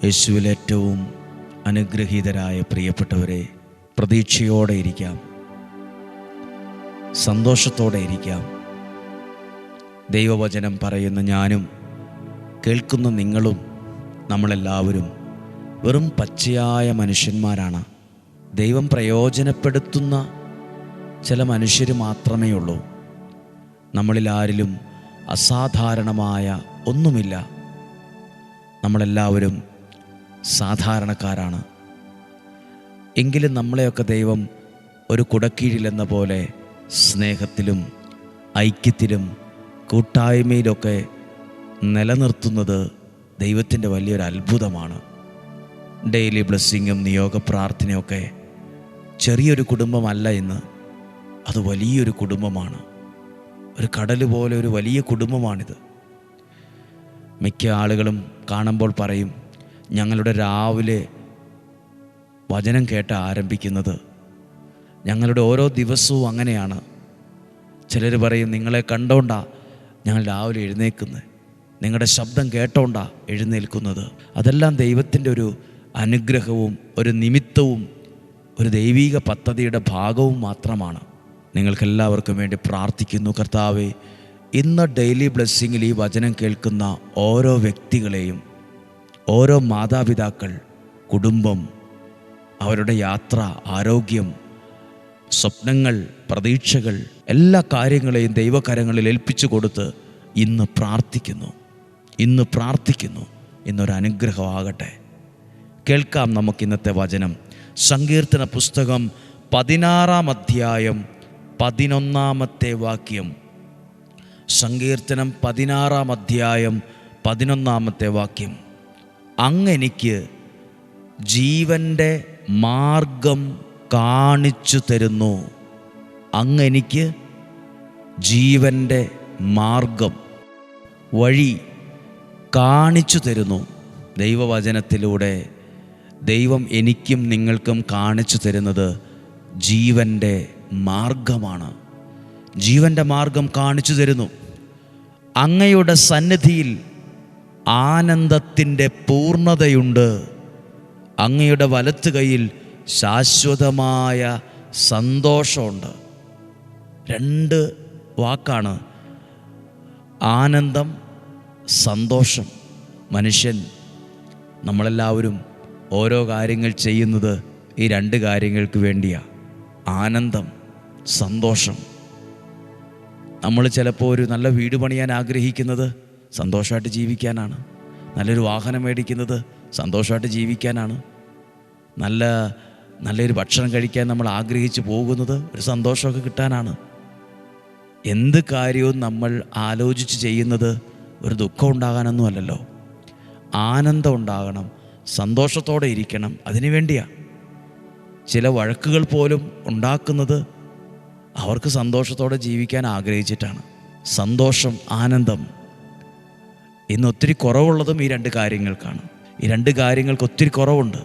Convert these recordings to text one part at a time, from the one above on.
യേശുവിൽ ഏറ്റവും അനുഗ്രഹീതരായ പ്രിയപ്പെട്ടവരെ, പ്രതീക്ഷയോടെ ഇരിക്കാം, സന്തോഷത്തോടെ ഇരിക്കാം. ദൈവവചനം പറയുന്ന ഞാനും കേൾക്കുന്ന നിങ്ങളും നമ്മളെല്ലാവരും വെറും പച്ചയായ മനുഷ്യന്മാരാണ്. ദൈവം പ്രയോജനപ്പെടുത്തുന്ന ചില മനുഷ്യർ മാത്രമേ ഉള്ളൂ. നമ്മളിൽ ആരിലും അസാധാരണമായ ഒന്നുമില്ല. നമ്മളെല്ലാവരും സാധാരണക്കാരാണ്. എങ്കിലും നമ്മളെയൊക്കെ ദൈവം ഒരു കുടക്കീഴിലെന്ന പോലെ സ്നേഹത്തിലും ഐക്യത്തിലും കൂട്ടായ്മയിലൊക്കെ നിലനിർത്തുന്നത് ദൈവത്തിൻ്റെ വലിയൊരു അത്ഭുതമാണ്. ഡെയിലി ബ്ലെസ്സിങ്ങും നിയോഗ പ്രാർത്ഥനയൊക്കെ ചെറിയൊരു കുടുംബമല്ല ഇന്ന്, അത് വലിയൊരു കുടുംബമാണ്. ഒരു കടൽ പോലെ ഒരു വലിയ കുടുംബമാണിത്. മിക്ക ആളുകളും കാണുമ്പോൾ പറയും, ഞങ്ങളുടെ രാവിലെ വചനം കേട്ട് ആരംഭിക്കുന്നത്, ഞങ്ങളുടെ ഓരോ ദിവസവും അങ്ങനെയാണ്. ചിലർ പറയും, നിങ്ങളെ കണ്ടോണ്ടാ ഞങ്ങൾ രാവിലെ എഴുന്നേൽക്കുന്നത്, നിങ്ങളുടെ ശബ്ദം കേട്ടോണ്ടാ എഴുന്നേൽക്കുന്നത്. അതെല്ലാം ദൈവത്തിൻ്റെ ഒരു അനുഗ്രഹവും ഒരു നിമിത്തവും ഒരു ദൈവിക പദ്ധതിയുടെ ഭാഗവും മാത്രമാണ്. നിങ്ങൾക്കെല്ലാവർക്കും വേണ്ടി പ്രാർത്ഥിക്കുന്നു. കർത്താവേ, ഇന്ന് ഡെയിലി ബ്ലെസ്സിങ്ങിൽ ഈ വചനം കേൾക്കുന്ന ഓരോ വ്യക്തികളെയും, ഓരോ മാതാപിതാക്കൾ, കുടുംബം, അവരുടെ യാത്ര, ആരോഗ്യം, സ്വപ്നങ്ങൾ, പ്രതീക്ഷകൾ, എല്ലാ കാര്യങ്ങളെയും ദൈവകരങ്ങളിൽ ഏൽപ്പിച്ചു കൊടുത്ത് ഇന്ന് പ്രാർത്ഥിക്കുന്നു. ഇന്നൊരു അനുഗ്രഹമാകട്ടെ. കേൾക്കാം നമുക്ക് ഇന്നത്തെ വചനം. സങ്കീർത്തന പുസ്തകം 16-ാം അധ്യായം 11-ാമത്തെ വാക്യം. സങ്കീർത്തനം 16-ാം അധ്യായം 11-ാമത്തെ വാക്യം. അങ്ങെനിക്ക് ജീവൻ്റെ മാർഗം കാണിച്ചു തരുന്നു. അങ്ങെനിക്ക് ജീവൻ്റെ മാർഗം, വഴി കാണിച്ചു തരുന്നു. ദൈവവചനത്തിലൂടെ ദൈവം എനിക്കും നിങ്ങൾക്കും കാണിച്ചു തരുന്നത് ജീവൻ്റെ മാർഗമാണ്. ജീവൻ്റെ മാർഗം കാണിച്ചു തരുന്നു. അങ്ങയുടെ സന്നിധിയിൽ ആനന്ദത്തിൻ്റെ പൂർണ്ണതയുണ്ട്. അങ്ങയുടെ വലത്ത് കൈയിൽ ശാശ്വതമായ സന്തോഷമുണ്ട്. 2 വാക്കാണ്, ആനന്ദം, സന്തോഷം. മനുഷ്യൻ, നമ്മളെല്ലാവരും ഓരോ കാര്യങ്ങൾ ചെയ്യുന്നത് ഈ 2 കാര്യങ്ങൾക്ക് വേണ്ടിയാണ്. ആനന്ദം, സന്തോഷം. നമ്മൾ ചിലപ്പോൾ ഒരു നല്ല വീട് പണിയാൻ ആഗ്രഹിക്കുന്നത് സന്തോഷമായിട്ട് ജീവിക്കാനാണ്. നല്ലൊരു വാഹനം മേടിക്കുന്നത് സന്തോഷമായിട്ട് ജീവിക്കാനാണ്. നല്ലൊരു ഭക്ഷണം കഴിക്കാൻ നമ്മൾ ആഗ്രഹിച്ച് പോകുന്നത് ഒരു സന്തോഷമൊക്കെ കിട്ടാനാണ്. എന്ത് കാര്യവും നമ്മൾ ആലോചിച്ച് ചെയ്യുന്നത് ഒരു ദുഃഖം ഉണ്ടാകാനൊന്നും അല്ലല്ലോ. ആനന്ദം ഉണ്ടാകണം, സന്തോഷത്തോടെ ഇരിക്കണം, അതിനു വേണ്ടിയാണ്. ചില വഴക്കുകൾ പോലും ഉണ്ടാക്കുന്നത് അവർക്ക് സന്തോഷത്തോടെ ജീവിക്കാൻ ആഗ്രഹിച്ചിട്ടാണ്. സന്തോഷം, ആനന്ദം. ഇന്ന് ഒത്തിരി കുറവുള്ളതും ഈ 2 കാര്യങ്ങൾക്കാണ്. ഈ 2 കാര്യങ്ങൾക്ക് ഒത്തിരി കുറവുണ്ട്.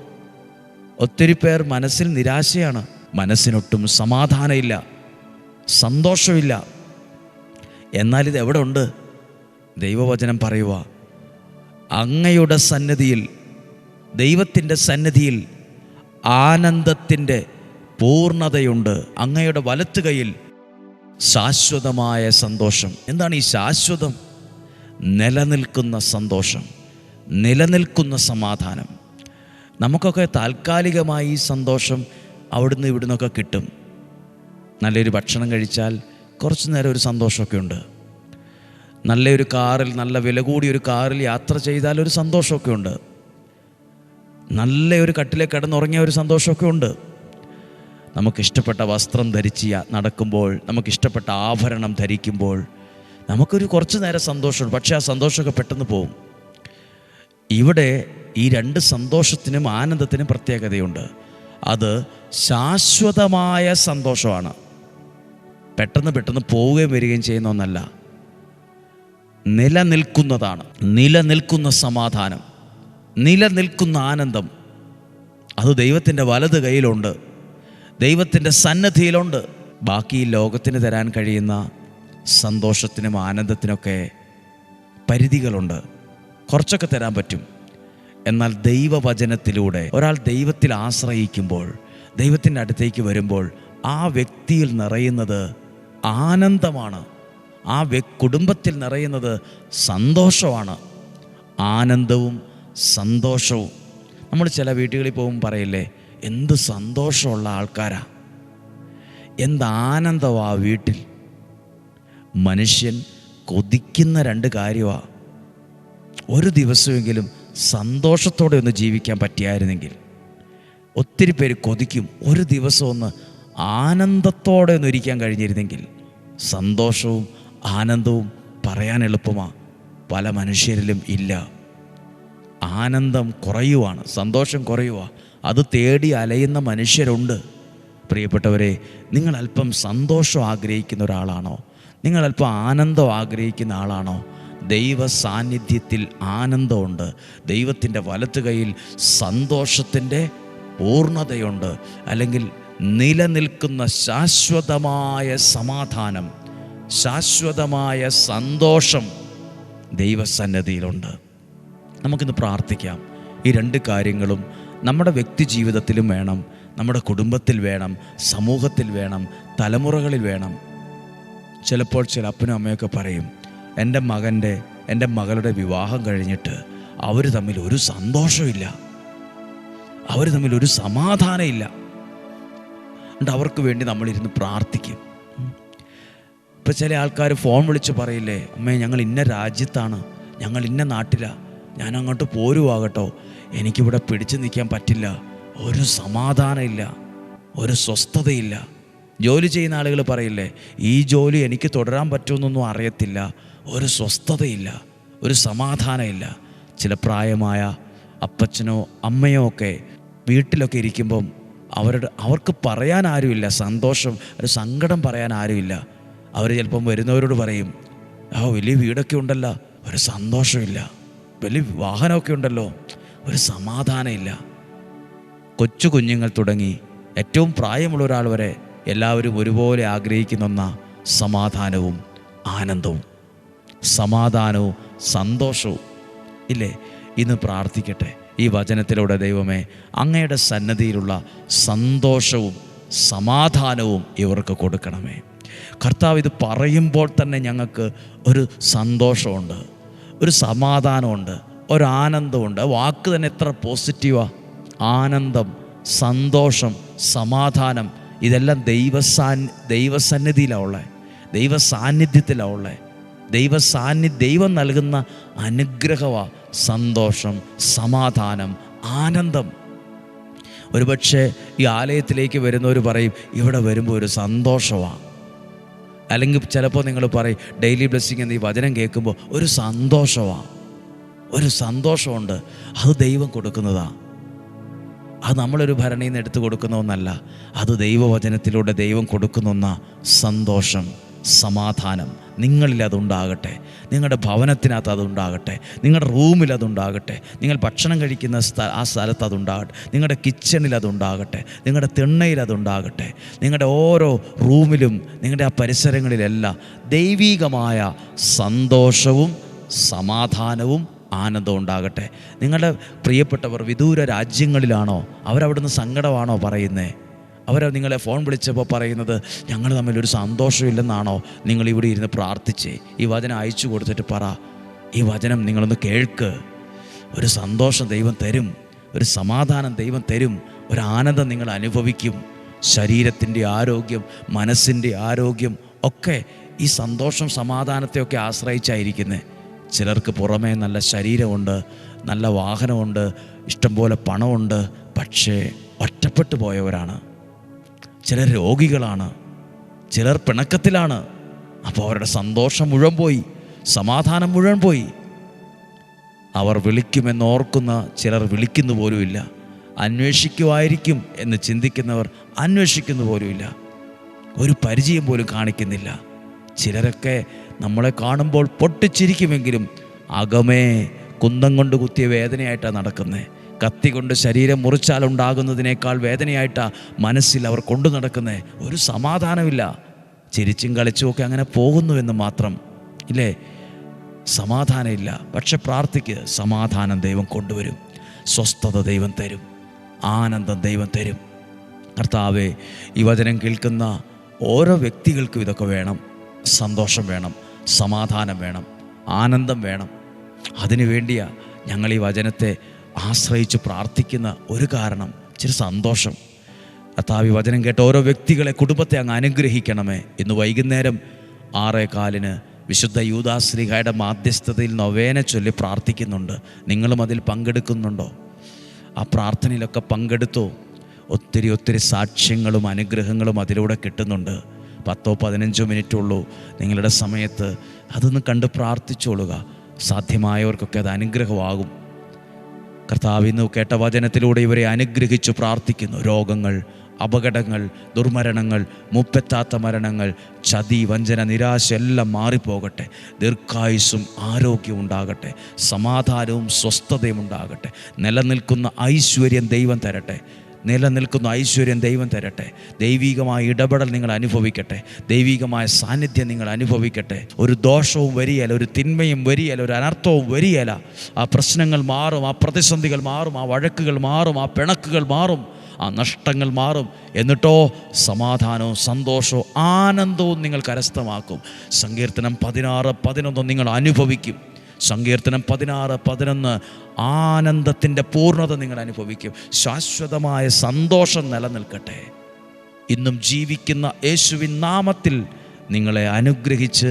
ഒത്തിരി പേർ മനസ്സിൽ നിരാശയാണ്. മനസ്സിനൊട്ടും സമാധാനമില്ല, സന്തോഷമില്ല. എന്നാൽ ഇത് എവിടെ ഉണ്ട്? ദൈവവചനം പറയുക, അങ്ങയുടെ സന്നിധിയിൽ, ദൈവത്തിൻ്റെ സന്നിധിയിൽ ആനന്ദത്തിൻ്റെ പൂർണ്ണതയുണ്ട്. അങ്ങയുടെ വലത്ത് കൈയിൽ ശാശ്വതമായ സന്തോഷം. എന്താണ് ഈ ശാശ്വതം? നിലനിൽക്കുന്ന സന്തോഷം, നിലനിൽക്കുന്ന സമാധാനം. നമുക്കൊക്കെ താൽക്കാലികമായി ഈ സന്തോഷം അവിടുന്ന് ഇവിടുന്നൊക്കെ കിട്ടും. നല്ലൊരു ഭക്ഷണം കഴിച്ചാൽ കുറച്ച് നേരം ഒരു സന്തോഷമൊക്കെ ഉണ്ട്. നല്ലൊരു കാറിൽ, നല്ല വില കൂടിയൊരു കാറിൽ യാത്ര ചെയ്താൽ ഒരു സന്തോഷമൊക്കെ ഉണ്ട്. നല്ലൊരു കട്ടിലെ കിടന്നുറങ്ങിയ ഒരു സന്തോഷമൊക്കെ ഉണ്ട്. നമുക്കിഷ്ടപ്പെട്ട വസ്ത്രം ധരിച്ച് നടക്കുമ്പോൾ, നമുക്കിഷ്ടപ്പെട്ട ആഭരണം ധരിക്കുമ്പോൾ നമുക്കൊരു കുറച്ച് നേരം സന്തോഷമുണ്ട്. പക്ഷേ ആ സന്തോഷമൊക്കെ പെട്ടെന്ന് പോവും. ഇവിടെ ഈ 2 സന്തോഷത്തിനും ആനന്ദത്തിനും പ്രത്യേകതയുണ്ട്. അത് ശാശ്വതമായ സന്തോഷമാണ്. പെട്ടെന്ന് പോവുകയും വരികയും ചെയ്യുന്ന ഒന്നല്ല, നിലനിൽക്കുന്നതാണ്. നിലനിൽക്കുന്ന സമാധാനം, നിലനിൽക്കുന്ന ആനന്ദം. അത് ദൈവത്തിൻ്റെ വലത് കൈയിലുണ്ട്, ദൈവത്തിൻ്റെ സന്നിധിയിലുണ്ട്. ബാക്കി ലോകത്തിന് തരാൻ കഴിയുന്ന സന്തോഷത്തിനും ആനന്ദത്തിനൊക്കെ പരിധികളുണ്ട്. കുറച്ചൊക്കെ തരാൻ പറ്റും. എന്നാൽ ദൈവവചനത്തിലൂടെ ഒരാൾ ദൈവത്തിൽ ആശ്രയിക്കുമ്പോൾ, ദൈവത്തിൻ്റെ അടുത്തേക്ക് വരുമ്പോൾ ആ വ്യക്തിയിൽ നിറയുന്നത് ആനന്ദമാണ്. ആ കുടുംബത്തിൽ നിറയുന്നത് സന്തോഷമാണ്. ആനന്ദവും സന്തോഷവും. നമ്മൾ ചില വീടുകളിൽ പോകുമ്പോൾ പറയില്ലേ, എന്ത് സന്തോഷമുള്ള ആൾക്കാരാ, എന്താനന്ദമാ വീട്ടിൽ. മനുഷ്യൻ കൊതിക്കുന്ന രണ്ട് കാര്യമാണ്. ഒരു ദിവസമെങ്കിലും സന്തോഷത്തോടെ ഒന്ന് ജീവിക്കാൻ പറ്റിയായിരുന്നെങ്കിൽ. ഒത്തിരി പേര് കൊതിക്കും ഒരു ദിവസം ഒന്ന് ആനന്ദത്തോടെ ഒന്ന് ഇരിക്കാൻ കഴിഞ്ഞിരുന്നെങ്കിൽ. സന്തോഷവും ആനന്ദവും പറയാൻ എളുപ്പമാണ്, പല മനുഷ്യരിലും ഇല്ല. ആനന്ദം കുറയുവാണ്, സന്തോഷം കുറയുക. അത് തേടി അലയുന്ന മനുഷ്യരുണ്ട്. പ്രിയപ്പെട്ടവരെ, നിങ്ങൾ അല്പം സന്തോഷം ആഗ്രഹിക്കുന്ന ഒരാളാണോ? നിങ്ങൾ അല്പം ആനന്ദം ആഗ്രഹിക്കുന്ന ആളാണോ? ദൈവ സാന്നിധ്യത്തിൽ ആനന്ദമുണ്ട്. ദൈവത്തിൻ്റെ വലത്ത് കൈയിൽ സന്തോഷത്തിൻ്റെ പൂർണ്ണതയുണ്ട്. അല്ലെങ്കിൽ നിലനിൽക്കുന്ന ശാശ്വതമായ സമാധാനം, ശാശ്വതമായ സന്തോഷം ദൈവസന്നിധിയിലുണ്ട്. നമുക്കിന്ന് പ്രാർത്ഥിക്കാം. ഈ രണ്ട് കാര്യങ്ങളും നമ്മുടെ വ്യക്തി ജീവിതത്തിലും വേണം, നമ്മുടെ കുടുംബത്തിൽ വേണം, സമൂഹത്തിൽ വേണം, തലമുറകളിൽ വേണം. ചിലപ്പോൾ ചില അപ്പനും അമ്മയൊക്കെ പറയും, എൻ്റെ മകളുടെ വിവാഹം കഴിഞ്ഞിട്ട് അവർ തമ്മിൽ ഒരു സന്തോഷമില്ല, അവർ തമ്മിൽ ഒരു സമാധാനമില്ല. എന്നിട്ട് അവർക്ക് വേണ്ടി നമ്മളിരുന്ന് പ്രാർത്ഥിക്കും. ഇപ്പം ചില ആൾക്കാർ ഫോൺ വിളിച്ച് പറയില്ലേ, അമ്മേ ഞങ്ങൾ ഇന്ന രാജ്യത്താണ്, ഞങ്ങൾ ഇന്ന നാട്ടിലാണ്, ഞാൻ അങ്ങോട്ട് പോരുവാകട്ടോ, എനിക്കിവിടെ പിടിച്ചു നിൽക്കാൻ പറ്റില്ല, ഒരു സമാധാനമില്ല, ഒരു സ്വസ്ഥതയില്ല. ജോലി ചെയ്യുന്ന ആളുകൾ പറയില്ലേ, ഈ ജോലി എനിക്ക് തുടരാൻ പറ്റുമെന്നൊന്നും അറിയത്തില്ല, ഒരു സ്വസ്ഥതയില്ല, ഒരു സമാധാനമില്ല. ചില പ്രായമായ അപ്പച്ചനോ അമ്മയോ ഒക്കെ വീട്ടിലൊക്കെ ഇരിക്കുമ്പം അവർക്ക് പറയാൻ ആരുമില്ല, സന്തോഷം ഒരു സങ്കടം പറയാൻ ആരുമില്ല. അവർ ചിലപ്പം വരുന്നവരോട് പറയും, വലിയ വീടൊക്കെ ഉണ്ടല്ലോ, ഒരു സന്തോഷമില്ല, വലിയ വാഹനമൊക്കെ ഉണ്ടല്ലോ, ഒരു സമാധാനമില്ല. കൊച്ചു കുഞ്ഞുങ്ങൾ തുടങ്ങി ഏറ്റവും പ്രായമുള്ള ഒരാൾ വരെ എല്ലാവരും ഒരുപോലെ ആഗ്രഹിക്കുന്ന സമാധാനവും ആനന്ദവും, സമാധാനവും സന്തോഷവും ഇല്ലേ? ഇന്ന് പ്രാർത്ഥിക്കട്ടെ, ഈ വചനത്തിലൂടെ ദൈവമേ അങ്ങയുടെ സന്നദ്ധിയിലുള്ള സന്തോഷവും സമാധാനവും ഇവർക്ക് കൊടുക്കണമേ. കർത്താവ്, ഇത് പറയുമ്പോൾ തന്നെ ഞങ്ങൾക്ക് ഒരു സന്തോഷമുണ്ട്, ഒരു സമാധാനമുണ്ട്, ഒരാനന്ദമുണ്ട്. വാക്ക് തന്നെ എത്ര പോസിറ്റീവാണ്. ആനന്ദം, സന്തോഷം, സമാധാനം, ഇതെല്ലാം ദൈവസന്നിധിയിലാണ് ഉള്ളത്, ദൈവസാന്നിധ്യത്തിലാണ് ഉള്ളത്. ദൈവം നൽകുന്ന അനുഗ്രഹമാണ് സന്തോഷം, സമാധാനം, ആനന്ദം. ഒരുപക്ഷെ ഈ ആലയത്തിലേക്ക് വരുന്നവർ പറയും, ഇവിടെ വരുമ്പോൾ ഒരു സന്തോഷമാണ്. അല്ലെങ്കിൽ ചിലപ്പോൾ നിങ്ങൾ പറയും, ഡെയിലി ബ്ലെസ്സിങ് എന്ന ഈ വചനം കേൾക്കുമ്പോൾ ഒരു സന്തോഷമാണ്, ഒരു സന്തോഷമുണ്ട്. അത് ദൈവം കൊടുക്കുന്നതാണ്. അത് നമ്മളൊരു ഭരണിയിൽ നിന്ന് എടുത്തു കൊടുക്കുന്ന ഒന്നല്ല, അത് ദൈവവചനത്തിലൂടെ ദൈവം കൊടുക്കുന്ന ഒന്നാ. സന്തോഷം, സമാധാനം നിങ്ങളിൽ അതുണ്ടാകട്ടെ, നിങ്ങളുടെ ഭവനത്തിനകത്ത് അതുണ്ടാകട്ടെ, നിങ്ങളുടെ റൂമിൽ അതുണ്ടാകട്ടെ, നിങ്ങൾ ഭക്ഷണം കഴിക്കുന്ന ആ സ്ഥലത്ത് അതുണ്ടാകട്ടെ, നിങ്ങളുടെ കിച്ചണിൽ അതുണ്ടാകട്ടെ, നിങ്ങളുടെ തിണ്ണയിൽ അതുണ്ടാകട്ടെ, നിങ്ങളുടെ ഓരോ റൂമിലും നിങ്ങളുടെ ആ പരിസരങ്ങളിലെല്ലാം ദൈവീകമായ സന്തോഷവും സമാധാനവും ആനന്ദം ഉണ്ടാകട്ടെ. നിങ്ങളുടെ പ്രിയപ്പെട്ടവർ വിദൂര രാജ്യങ്ങളിലാണോ? അവരവിടുന്ന് സങ്കടമാണോ പറയുന്നത്? നിങ്ങളെ ഫോൺ വിളിച്ചപ്പോൾ പറയുന്നത് ഞങ്ങൾ തമ്മിലൊരു സന്തോഷമില്ലെന്നാണോ? നിങ്ങളിവിടെ ഇരുന്ന് പ്രാർത്ഥിച്ചേ, ഈ വചനം അയച്ചു കൊടുത്തിട്ട് പറ, ഈ വചനം നിങ്ങളൊന്ന് കേൾക്ക്. ഒരു സന്തോഷം ദൈവം തരും, ഒരു സമാധാനം ദൈവം തരും, ഒരു ആനന്ദം നിങ്ങൾ അനുഭവിക്കും. ശരീരത്തിൻ്റെ ആരോഗ്യം, മനസ്സിൻ്റെ ആരോഗ്യം ഒക്കെ ഈ സന്തോഷം സമാധാനത്തെയൊക്കെ ആശ്രയിച്ചായിരിക്കുന്നത്. ചിലർക്ക് പുറമേ നല്ല ശരീരമുണ്ട്, നല്ല വാഹനമുണ്ട്, ഇഷ്ടംപോലെ പണമുണ്ട്, പക്ഷേ ഒറ്റപ്പെട്ടു പോയവരാണ്. ചിലർ രോഗികളാണ്, ചിലർ പിണക്കത്തിലാണ്. അപ്പോൾ അവരുടെ സന്തോഷം മുഴുവൻ പോയി, സമാധാനം മുഴുവൻ പോയി. അവർ വിളിക്കുമെന്നോർക്കുന്ന ചിലർ വിളിക്കുന്നു പോലുമില്ല, അന്വേഷിക്കുമായിരിക്കും എന്ന് ചിന്തിക്കുന്നവർ അന്വേഷിക്കുന്നു പോലുമില്ല, ഒരു പരിചയം പോലും കാണിക്കുന്നില്ല. ചിലരൊക്കെ നമ്മളെ കാണുമ്പോൾ പൊട്ടിച്ചിരിക്കുമെങ്കിലും അകമേ കുന്തം കൊണ്ട് കുത്തിയ വേദനയായിട്ടാണ് നടക്കുന്നത്. കത്തി കൊണ്ട് ശരീരം മുറിച്ചാലുണ്ടാകുന്നതിനേക്കാൾ വേദനയായിട്ടാണ് മനസ്സിൽ അവർ കൊണ്ടു നടക്കുന്നത്. ഒരു സമാധാനമില്ല, ചിരിച്ചും കളിച്ചുമൊക്കെ അങ്ങനെ പോകുന്നുവെന്ന് മാത്രം, ഇല്ലേ? സമാധാനമില്ല. പക്ഷെ പ്രാർത്ഥിക്കുക, സമാധാനം ദൈവം കൊണ്ടുവരും. സ്വസ്ഥത ദൈവം തരും, ആനന്ദം ദൈവം തരും. കർത്താവേ, ഈ വചനം കേൾക്കുന്ന ഓരോ വ്യക്തികൾക്കും ഇതൊക്കെ വേണം. സന്തോഷം വേണം, സമാധാനം വേണം, ആനന്ദം വേണം. അതിനു വേണ്ടിയാണ് ഞങ്ങൾ ഈ വചനത്തെ ആശ്രയിച്ച് പ്രാർത്ഥിക്കുന്ന ഒരു കാരണം, ഇച്ചിരി സന്തോഷം. കർത്താവ്, ഈ വചനം കേട്ട ഓരോ വ്യക്തികളെ, കുടുംബത്തെ അങ്ങ് അനുഗ്രഹിക്കണമേ. ഇന്ന് വൈകുന്നേരം 6:15 വിശുദ്ധ യൂദാശ്ലീഹായുടെ മാധ്യസ്ഥതയിൽ നൊവേന ചൊല്ലി പ്രാർത്ഥിക്കുന്നുണ്ട്. നിങ്ങളും അതിൽ പങ്കെടുക്കുന്നുണ്ടോ? ആ പ്രാർത്ഥനയിലൊക്കെ പങ്കെടുത്തോ? ഒത്തിരി സാക്ഷ്യങ്ങളും അനുഗ്രഹങ്ങളും അതിലൂടെ കിട്ടുന്നുണ്ട്. 10-15 മിനിറ്റുള്ളൂ നിങ്ങളുടെ സമയത്ത്. അതൊന്ന് കണ്ട് പ്രാർത്ഥിച്ചോളുക. സാധ്യമായവർക്കൊക്കെ അത് അനുഗ്രഹമാകും. കർത്താവ് ഇന്ന് കേട്ട വചനത്തിലൂടെ ഇവരെ അനുഗ്രഹിച്ചു പ്രാർത്ഥിക്കുന്നു. രോഗങ്ങൾ, അപകടങ്ങൾ, ദുർമരണങ്ങൾ, മുപ്പെത്താത്ത മരണങ്ങൾ, ചതി, വഞ്ചന, നിരാശ എല്ലാം മാറിപ്പോകട്ടെ. ദീർഘായുസ്സും ആരോഗ്യവും ഉണ്ടാകട്ടെ. സമാധാനവും സ്വസ്ഥതയും ഉണ്ടാകട്ടെ. നിലനിൽക്കുന്ന ഐശ്വര്യം ദൈവം തരട്ടെ. നിലനിൽക്കുന്ന ഐശ്വര്യം ദൈവം തരട്ടെ. ദൈവികമായ ഇടപെടൽ നിങ്ങൾ അനുഭവിക്കട്ടെ. ദൈവികമായ സാന്നിധ്യം നിങ്ങൾ അനുഭവിക്കട്ടെ. ഒരു ദോഷവും വരികയില്ല, ഒരു തിന്മയും വരികയില്ല, ഒരു അനർത്ഥവും വരികയില്ല. ആ പ്രശ്നങ്ങൾ മാറും, ആ പ്രതിസന്ധികൾ മാറും, ആ വഴക്കുകൾ മാറും, ആ പിണക്കുകൾ മാറും, ആ നഷ്ടങ്ങൾ മാറും. എന്നിട്ടോ സമാധാനവും സന്തോഷവും ആനന്ദവും നിങ്ങൾ കരസ്ഥമാക്കും. സങ്കീർത്തനം 16:11 നിങ്ങൾ അനുഭവിക്കും. സങ്കീർത്തനം 16:11 ആനന്ദത്തിൻ്റെ പൂർണ്ണത നിങ്ങൾ അനുഭവിക്കും. ശാശ്വതമായ സന്തോഷം നിലനിൽക്കട്ടെ. ഇന്നും ജീവിക്കുന്ന യേശുവിൻ നാമത്തിൽ നിങ്ങളെ അനുഗ്രഹിച്ച്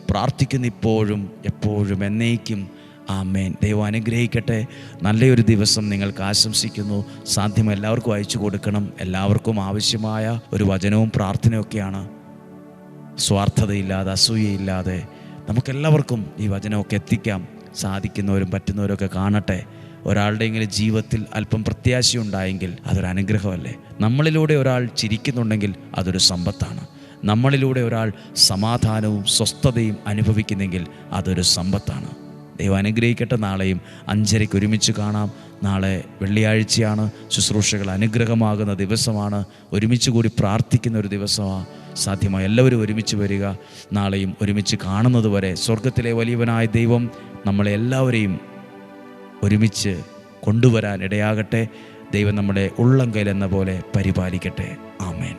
പ്രാർത്ഥിക്കുന്നു, ഇപ്പോഴും എപ്പോഴും എന്നേക്കും. ആമേൻ. ദൈവം അനുഗ്രഹിക്കട്ടെ. നല്ലൊരു ദിവസം നിങ്ങൾക്ക് ആശംസിക്കുന്നു. സാധ്യം എല്ലാവർക്കും അയച്ചു കൊടുക്കണം. എല്ലാവർക്കും ആവശ്യമായ ഒരു വചനവും പ്രാർത്ഥനയൊക്കെയാണ്. സ്വാർത്ഥതയില്ലാതെ, അസൂയയില്ലാതെ നമുക്കെല്ലാവർക്കും ഈ വചനമൊക്കെ എത്തിക്കാം. സാധിക്കുന്നവരും പറ്റുന്നവരൊക്കെ കാണട്ടെ. ഒരാളുടെയെങ്കിലും ജീവിതത്തിൽ അല്പം പ്രത്യാശയുണ്ടായെങ്കിൽ അതൊരു അനുഗ്രഹമല്ലേ? നമ്മളിലൂടെ ഒരാൾ ചിരിക്കുന്നുണ്ടെങ്കിൽ അതൊരു സമ്പത്താണ്. നമ്മളിലൂടെ ഒരാൾ സമാധാനവും സ്വസ്ഥതയും അനുഭവിക്കുന്നെങ്കിൽ അതൊരു സമ്പത്താണ്. ദൈവം അനുഗ്രഹിക്കട്ടെ. നാളെയും 5:30 ഒരുമിച്ച് കാണാം. നാളെ വെള്ളിയാഴ്ചയാണ്. ശുശ്രൂഷകൾ അനുഗ്രഹമാകുന്ന ദിവസമാണ്. ഒരുമിച്ച് കൂടി പ്രാർത്ഥിക്കുന്ന ഒരു ദിവസമാണ്. സാധ്യമായ എല്ലാവരും ഒരുമിച്ച് വരിക. നാളെയും ഒരുമിച്ച് കാണുന്നത് വരെ സ്വർഗത്തിലെ വലിയവനായ ദൈവം നമ്മളെ എല്ലാവരെയും ഒരുമിച്ച് കൊണ്ടുവരാൻ ഇടയാകട്ടെ. ദൈവം നമ്മുടെ ഉള്ളം കയ്യിലെന്ന പോലെ പരിപാലിക്കട്ടെ. ആമേൻ.